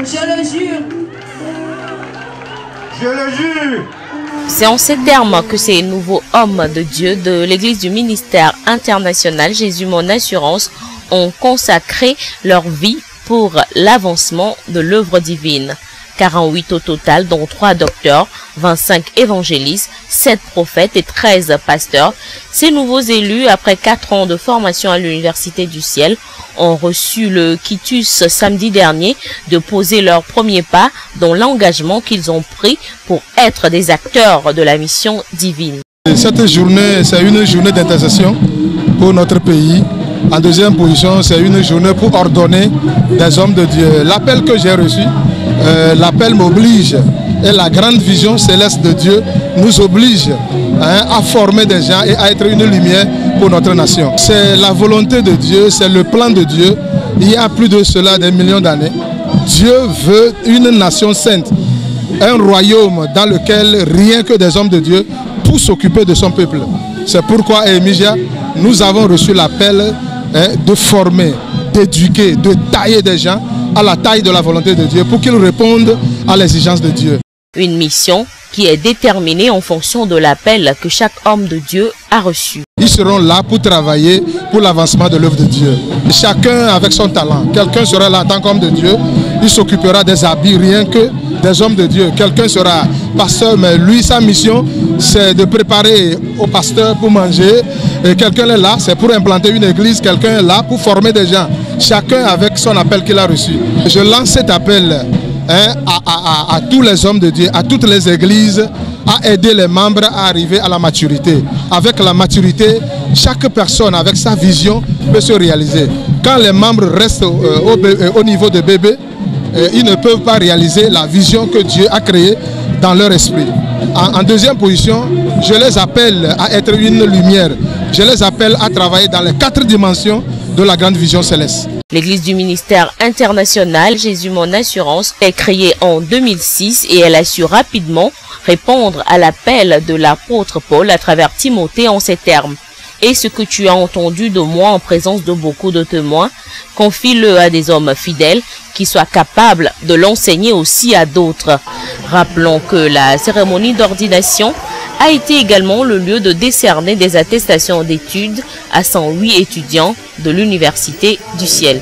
Je le jure. Je le jure. C'est en ces termes que ces nouveaux hommes de Dieu de l'Église du ministère international Jésus Mon Assurance ont consacré leur vie pour l'avancement de l'œuvre divine. 48 au total, dont 3 docteurs, 25 évangélistes, 7 prophètes et 13 pasteurs. Ces nouveaux élus, après 4 ans de formation à l'Université du Ciel, ont reçu le quitus samedi dernier de poser leurs premiers pas dans l'engagement qu'ils ont pris pour être des acteurs de la mission divine. Cette journée, c'est une journée d'intercession pour notre pays. En deuxième position, c'est une journée pour ordonner des hommes de Dieu. L'appel que j'ai reçu, l'appel m'oblige et la grande vision céleste de Dieu nous oblige à former des gens et à être une lumière pour notre nation. C'est la volonté de Dieu, c'est le plan de Dieu. Il y a plus de cela des millions d'années. Dieu veut une nation sainte, un royaume dans lequel rien que des hommes de Dieu pour s'occuper de son peuple. C'est pourquoi à Emigia, nous avons reçu l'appel de former, d'éduquer, de tailler des gens à la taille de la volonté de Dieu pour qu'ils répondent à l'exigence de Dieu. Une mission qui est déterminée en fonction de l'appel que chaque homme de Dieu a reçu. Ils seront là pour travailler pour l'avancement de l'œuvre de Dieu. Chacun avec son talent. Quelqu'un sera là en tant qu'homme de Dieu. Il s'occupera des habits, rien que des hommes de Dieu. Quelqu'un sera pasteur, mais lui, sa mission, c'est de préparer au pasteur pour manger. Et quelqu'un est là, c'est pour implanter une église. Quelqu'un est là pour former des gens. Chacun avec son appel qu'il a reçu. Je lance cet appel à tous les hommes de Dieu, à toutes les églises, à aider les membres à arriver à la maturité. Avec la maturité, chaque personne avec sa vision peut se réaliser. Quand les membres restent au niveau de bébé, ils ne peuvent pas réaliser la vision que Dieu a créée dans leur esprit. En deuxième position, je les appelle à être une lumière. Je les appelle à travailler dans les 4 dimensions de la grande vision céleste. L'Église du ministère international Jésus Mon Assurance est créée en 2006 et elle a su rapidement répondre à l'appel de l'apôtre Paul à travers Timothée en ces termes. Et ce que tu as entendu de moi en présence de beaucoup de témoins, confie-le à des hommes fidèles qui soient capables de l'enseigner aussi à d'autres. Rappelons que la cérémonie d'ordination a été également le lieu de décerner des attestations d'études à 108 étudiants de l'Université du Ciel.